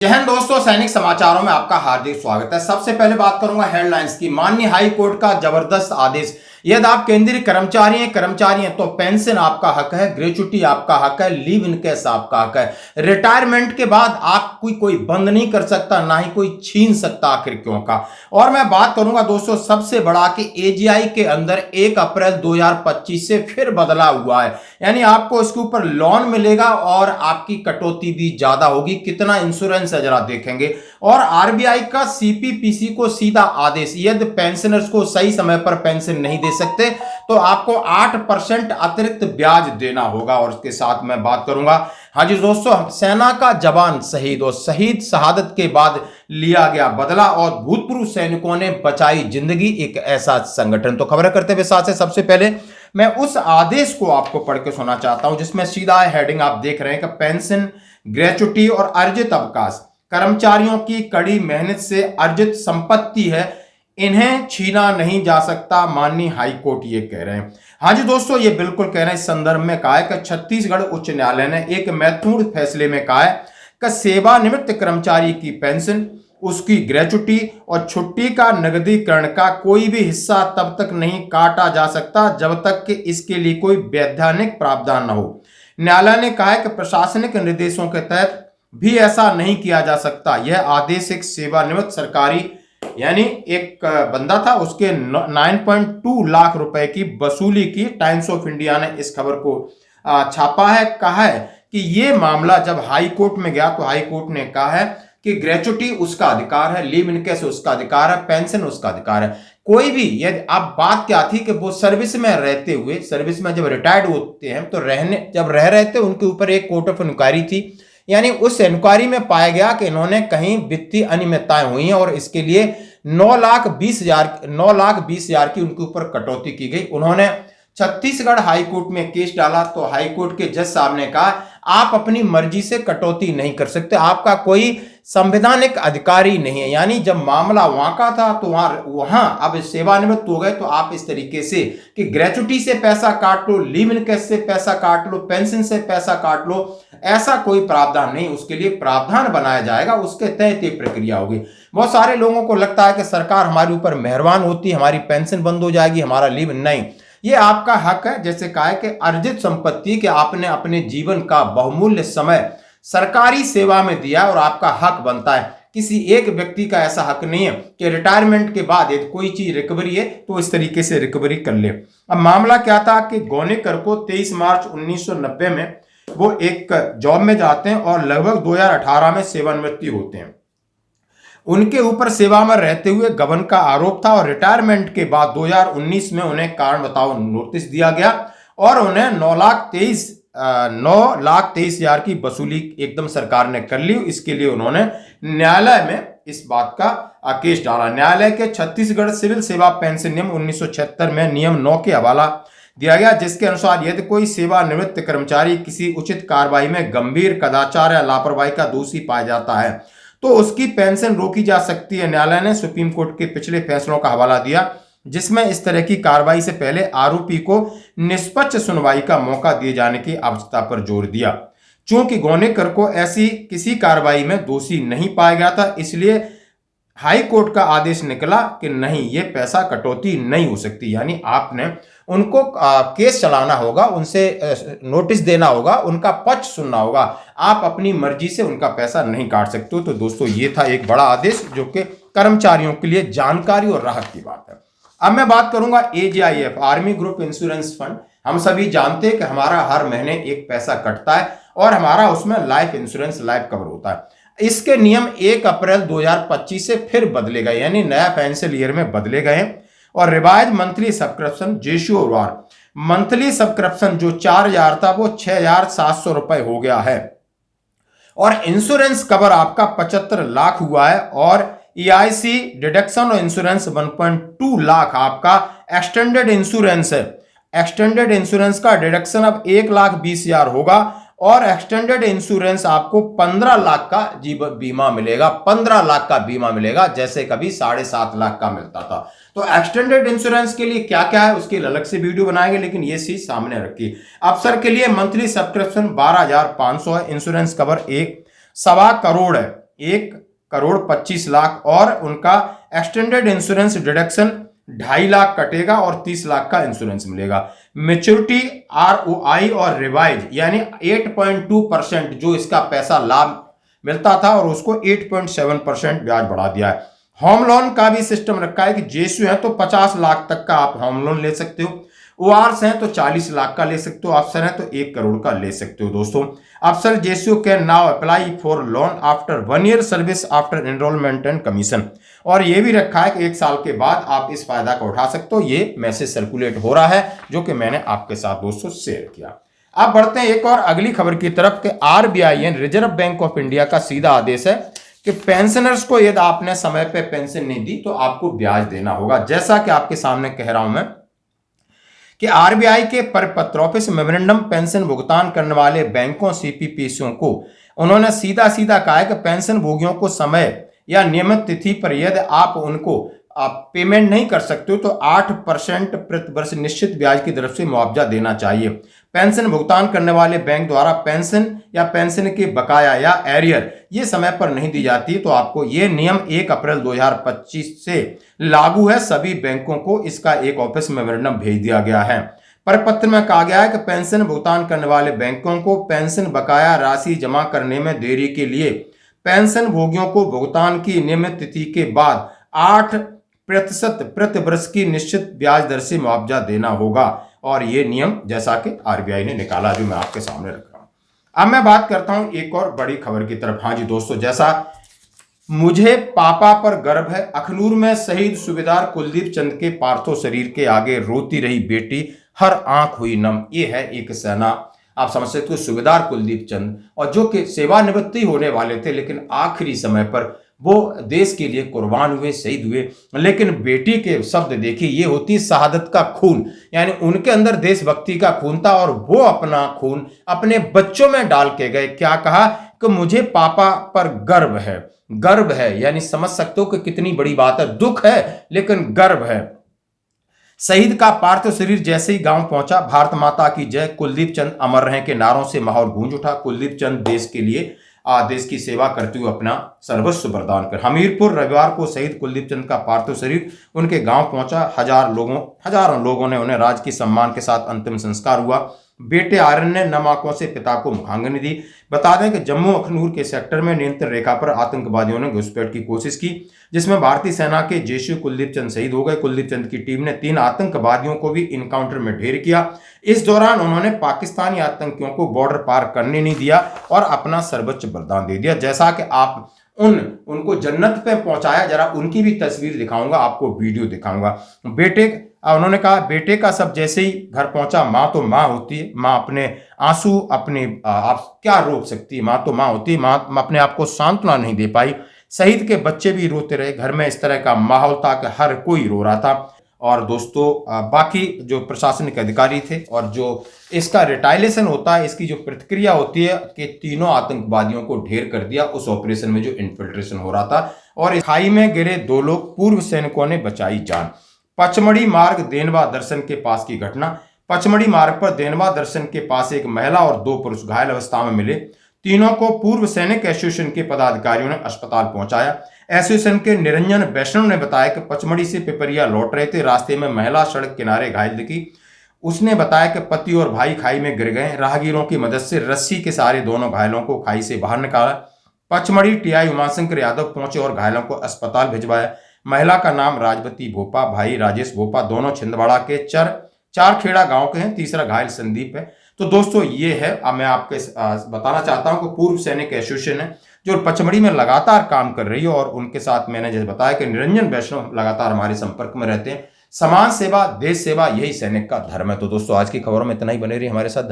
जय हिंद दोस्तों, सैनिक समाचारों में आपका हार्दिक स्वागत है। सबसे पहले बात करूंगा हेडलाइंस की। माननीय हाई कोर्ट का जबरदस्त आदेश। यदि आप केंद्रीय कर्मचारी हैं तो पेंशन आपका हक है, ग्रेच्युटी आपका हक है, लीव इनकेस आपका हक है। रिटायरमेंट के बाद आप कोई बंद नहीं कर सकता, ना ही कोई छीन सकता। आखिर क्यों का। और मैं बात करूंगा दोस्तों सबसे बड़ा कि एजीआई के अंदर 1 अप्रैल 2025 से फिर बदला हुआ है, यानी आपको इसके ऊपर लोन मिलेगा और आपकी कटौती भी ज्यादा होगी। कितना इंश्योरेंस है जरा देखेंगे। और आरबीआई का सीपीपीसी को सीधा आदेश, यदि पेंशनर्स को सही समय पर पेंशन नहीं दे सकते तो आपको 8% अतिरिक्त ब्याज देना होगा। और इसके साथ मैं बात करूंगा, हाँ जी दोस्तों, सेना का जवान शहीद और शहीद शहादत के बाद लिया गया बदला और भूतपूर्व सैनिकों ने बचाई जिंदगी, एक ऐसा संगठन। तो खबर करते हुए साथ से सबसे पहले मैं उस आदेश को आपको पढ़ के सुना चाहता हूं जिसमें सीधा हेडिंग आप देख रहे हैं कि पेंशन, ग्रेच्युटी और अर्जित अवकाश कर्मचारियों की कड़ी मेहनत से अर्जित संपत्ति है, इन्हें छीना नहीं जा सकता। माननीय हाई कोर्ट ये कह रहे हैं। हाँ जी दोस्तों, ये बिल्कुल कह रहे हैं। इस संदर्भ में कहा है कि छत्तीसगढ़ उच्च न्यायालय ने एक महत्वपूर्ण फैसले में कहा है कि सेवानिवृत्त कर्मचारी की पेंशन, उसकी ग्रेच्युटी और छुट्टी का नगदीकरण का कोई भी हिस्सा तब तक नहीं काटा जा सकता जब तक कि इसके लिए कोई वैधानिक प्रावधान न हो। न्यायालय ने कहा है कि प्रशासनिक निर्देशों के तहत भी ऐसा नहीं किया जा सकता। यह आदेश एक सेवानिवृत्त सरकारी, यानी एक बंदा था, उसके 9.2 लाख रुपए की वसूली की। टाइम्स ऑफ इंडिया ने इस खबर को छापा है। कहा है कि यह मामला जब हाई कोर्ट में गया तो हाई कोर्ट ने कहा है कि ग्रेच्युटी उसका अधिकार है, लीव इनकेस उसका अधिकार है, पेंशन उसका अधिकार है। कोई भी, यदि अब बात क्या थी कि वो सर्विस में रहते हुए, सर्विस में जब रिटायर्ड होते हैं तो जब रह रहे थे उनके ऊपर एक कोर्ट ऑफ इंक्वायरी थी, यानी उस इंक्वायरी में पाया गया कि इन्होंने कहीं वित्तीय अनियमितताएं हुई हैं और इसके लिए 9,20,000 की उनके ऊपर कटौती की गई। उन्होंने छत्तीसगढ़ हाई कोर्ट में केस डाला तो हाई कोर्ट के जज साहब ने कहा आप अपनी मर्जी से कटौती नहीं कर सकते, आपका कोई संवैधानिक अधिकारी नहीं है। यानी जब मामला वहां का था तो वहां अब सेवानिवृत्त हो गए तो आप इस तरीके से कि ग्रेच्युटी से पैसा काट लो, लीव इनकेस से पैसा काट लो, पेंशन से पैसा काट लो, ऐसा कोई प्रावधान नहीं। उसके लिए प्रावधान बनाया जाएगा, उसके तहत ये प्रक्रिया होगी। बहुत सारे लोगों को लगता है कि सरकार हमारे ऊपर मेहरबान होती, हमारी पेंशन बंद हो जाएगी, हमारा लीव। नहीं, ये आपका हक है। जैसे कहा है कि अर्जित संपत्ति के आपने अपने जीवन का बहुमूल्य समय सरकारी सेवा में दिया और आपका हक बनता है। किसी एक व्यक्ति का ऐसा हक नहीं है कि रिटायरमेंट के बाद यदि कोई चीज रिकवरी है तो इस तरीके से रिकवरी कर ले। अब मामला क्या था कि गोनेकर को 23 मार्च 1990 में वो एक जॉब में जाते हैं और लगभग 2018 में सेवानिवृत्ति होते हैं। उनके ऊपर सेवा में रहते हुए गबन का आरोप था और रिटायरमेंट के बाद 2019 में उन्हें कारण बताओ नोटिस दिया गया और उन्हें 9,23,000 की वसूली एकदम सरकार ने कर ली। इसके लिए उन्होंने न्यायालय में इस बात का केस डाला। न्यायालय के छत्तीसगढ़ सिविल सेवा पेंशन नियम 1976 में नियम 9 के हवाला दिया गया, जिसके अनुसार यदि कोई सेवानिवृत्त कर्मचारी किसी उचित कार्रवाई में गंभीर कदाचार या लापरवाही का दोषी पाया जाता है तो उसकी पेंशन रोकी जा सकती है। न्यायालय ने सुप्रीम कोर्ट के पिछले फैसलों का हवाला दिया जिसमें इस तरह की कार्रवाई से पहले आरोपी को निष्पक्ष सुनवाई का मौका दिए जाने की आवश्यकता पर जोर दिया। चूंकि गोनेकर को ऐसी किसी कार्रवाई में दोषी नहीं पाया गया था, इसलिए हाई कोर्ट का आदेश निकला कि नहीं, ये पैसा कटौती नहीं हो सकती। यानी आपने उनको केस चलाना होगा, उनसे नोटिस देना होगा, उनका पक्ष सुनना होगा, आप अपनी मर्जी से उनका पैसा नहीं काट सकते हो। तो दोस्तों ये था एक बड़ा आदेश जो कि कर्मचारियों के लिए जानकारी और राहत की बात है। अब मैं बात करूंगा एजीआईएफ, आर्मी ग्रुप इंश्योरेंस फंड। हम सभी जानते हैं कि हमारा हर महीने एक पैसा कटता है और हमारा उसमें लाइफ इंश्योरेंस, लाइफ कवर होता है। इसके नियम 1 अप्रैल 2025 से फिर बदले गए, यानी नया फाइनेंशियल ईयर में बदले गए और रिवाइज मंथली सब्सक्रिप्शन जेशियोवार मंथली सब्सक्रिप्शन जो 4,000 था वो 6,700 रुपए हो गया है और इंश्योरेंस कवर आपका 75 लाख हुआ है और EIC डिडक्शन और इंश्योरेंस 1.2 लाख आपका एक्सटेंडेड इंश्योरेंस है। एक्सटेंडेड इंश्योरेंस का डिडक्शन अब 1,20,000 होगा और एक्सटेंडेड इंश्योरेंस आपको 15 लाख का जीवन बीमा मिलेगा। 15 लाख का बीमा मिलेगा, जैसे कभी 7.5 लाख का मिलता था। तो एक्सटेंडेड इंश्योरेंस के लिए क्या क्या है उसकी अलग से वीडियो बनाएंगे, लेकिन ये चीज सामने रखी। अफसर के लिए मंथली सब्सक्रिप्शन 12,500 है। इंश्योरेंस कवर 1.25 करोड़ है। 1,25,00,000 और उनका एक्सटेंडेड इंश्योरेंस डिडक्शन 2.5 लाख कटेगा और 30 लाख का इंश्योरेंस मिलेगा। मेच्योरिटी ROI और रिवाइज यानी 8.2% जो इसका पैसा लाभ मिलता था और उसको 8.7% ब्याज बढ़ा दिया है। होम लोन का भी सिस्टम रखा है कि जेसयू है तो 50 लाख तक का आप होम लोन ले सकते हो, ओआरस हैं तो 40 लाख का ले सकते हो, अफसर हैं तो 1 करोड़ का ले सकते हो। दोस्तों अफसर जेसयू can now apply for loan after 1 year service after enrolment and commission, और ये भी रखा है कि 1 साल के बाद आप इस फायदा का उठा सकते हो। ये मैसेज सर्कुलेट हो रहा है जो कि मैंने आपके साथ दोस्तों शेयर किया। अब बढ़ते हैं एक और अगली खबर की तरफ कि RBI reserve bank of India का सीधा आदेश है कि पेंशनर्स को यदि आपने समय पे पेंशन नहीं दी तो आपको ब्याज देना होगा। जैसा कि आपके सामने कह रहा हूं मैं कि RBI के परिपत्र ऑफिस मेमोरेंडम पेंशन भुगतान करने वाले बैंकों CPPCओं को उन्होंने सीधा सीधा कहा है कि पेंशन भोगियों को समय या नियमित तिथि पर यदि आप उनको पेमेंट नहीं कर सकते हो तो 8% प्रति वर्ष निश्चित ब्याज की तरफ से मुआवजा देना चाहिए। पेंशन भुगतान करने वाले बैंक द्वारा पेंशन या पेंशन के बकाया या एरियर ये समय पर नहीं दी जाती तो आपको ये नियम 1 अप्रैल 2025 से लागू है। सभी बैंकों को इसका एक ऑफिस मेमोरेंडम भेज दिया गया है। परिपत्र में कहा गया है कि पेंशन भुगतान करने वाले बैंकों को पेंशन बकाया राशि जमा करने में देरी के लिए पेंशन भोगियों को भुगतान की नियमित तिथि के बाद 8% प्रति वर्ष की निश्चित ब्याज दर से मुआवजा देना होगा, और ये नियम जैसा कि RBI ने निकाला जो मैं आपके सामने रख रहा हूं। अब मैं बात करता हूं एक और बड़ी खबर की तरफ। हाँ जी दोस्तों, जैसा मुझे पापा पर गर्व है, अखनूर में शहीद सूबेदार कुलदीप चंद के पार्थिव शरीर के आगे रोती रही बेटी, हर आंख हुई नम। ये है एक सेना, आप समझ सकते हो, सूबेदार कुलदीप चंद, और जो कि सेवानिवृत्ति होने वाले थे लेकिन आखिरी समय पर वो देश के लिए कुर्बान हुए, शहीद हुए। लेकिन बेटी के शब्द देखिए, ये होती शहादत का खून, यानी उनके अंदर देशभक्ति का खून था और वो अपना खून अपने बच्चों में डाल के गए। क्या कहा कि मुझे पापा पर गर्व है। गर्व है यानी समझ सकते हो कि कितनी बड़ी बात है, दुख है लेकिन गर्व है। शहीद का पार्थिव शरीर जैसे ही गांव पहुंचा, भारत माता की जय, कुलदीप चंद अमर रहें के नारों से माहौल गूंज उठा। कुलदीप चंद देश के लिए देश की सेवा करते हुए अपना सर्वस्व बलिदान कर। हमीरपुर रविवार को शहीद कुलदीप चंद का पार्थिव शरीर उनके गांव पहुंचा। हजारों लोगों ने उन्हें राजकीय सम्मान के साथ अंतिम संस्कार हुआ। बेटे आर्यन ने नम आंखों से पिता को मुखाग्नि दी। बता दें कि जम्मू अखनूर के सेक्टर में नियंत्रण रेखा पर आतंकवादियों ने घुसपैठ की कोशिश की, जिसमें भारतीय सेना के जेशू कुलदीप चंद शहीद हो गए। कुलदीप चंद की टीम ने 3 आतंकवादियों को भी इनकाउंटर में ढेर किया। इस दौरान उन्होंने पाकिस्तानी आतंकियों को बॉर्डर पार करने नहीं दिया और अपना सर्वोच्च बलिदान दे दिया। जैसा कि आप उनको जन्नत पे पहुंचाया, जरा उनकी भी तस्वीर दिखाऊंगा आपको, वीडियो दिखाऊंगा। उन्होंने कहा बेटे का सब जैसे ही घर पहुंचा, माँ तो माँ होती है, माँ अपने आंसू आप क्या रोक सकती है, माँ तो माँ होती है, माँ अपने आप को सांत्वना नहीं दे पाई। शहीद के बच्चे भी रोते रहे, घर में इस तरह का माहौल था कि हर कोई रो रहा था। और दोस्तों बाकी जो प्रशासनिक अधिकारी थे और जो इसका रिटाइलेशन होता है, इसकी जो प्रतिक्रिया होती है कि तीनों आतंकवादियों को ढेर कर दिया उस ऑपरेशन में जो इन्फिल्ट्रेशन हो रहा था, और खाई में गिरे 2 लोग, पूर्व सैनिकों ने बचाई जान। पचमढ़ी मार्ग देनवा दर्शन के पास की घटना। पचमढ़ी मार्ग पर देनवा दर्शन के पास एक महिला और 2 पुरुष घायल अवस्था में मिले। तीनों को पूर्व सैनिक एसोसिएशन के पदाधिकारियों ने अस्पताल पहुंचाया। एसोसिएशन के निरंजन वैष्णव ने बताया कि पचमढ़ी से पिपरिया लौट रहे थे, रास्ते में महिला सड़क किनारे घायल दिखी। उसने बताया कि पति और भाई खाई में गिर गए। राहगीरों की मदद से रस्सी के सहारे दोनों घायलों को खाई से बाहर निकाला। पचमढ़ी टीआई उमाशंकर यादव पहुंचे और घायलों को अस्पताल भिजवाया। महिला का नाम राजवती भोपा, भाई राजेश भोपा, दोनों छिंदवाड़ा के चारखेड़ा गांव के हैं। तीसरा घायल संदीप है। तो दोस्तों ये है, अब मैं आपके बताना चाहता हूं कि पूर्व सैनिक एसोसिएशन है जो पचमढ़ी में लगातार काम कर रही है, और उनके साथ मैंने जैसे बताया कि निरंजन वैष्णव लगातार हमारे संपर्क में रहते हैं। समाज सेवा, देश सेवा, यही सैनिक का धर्म है। तो दोस्तों आज की खबरों में इतना ही, बने रहिए हमारे साथ।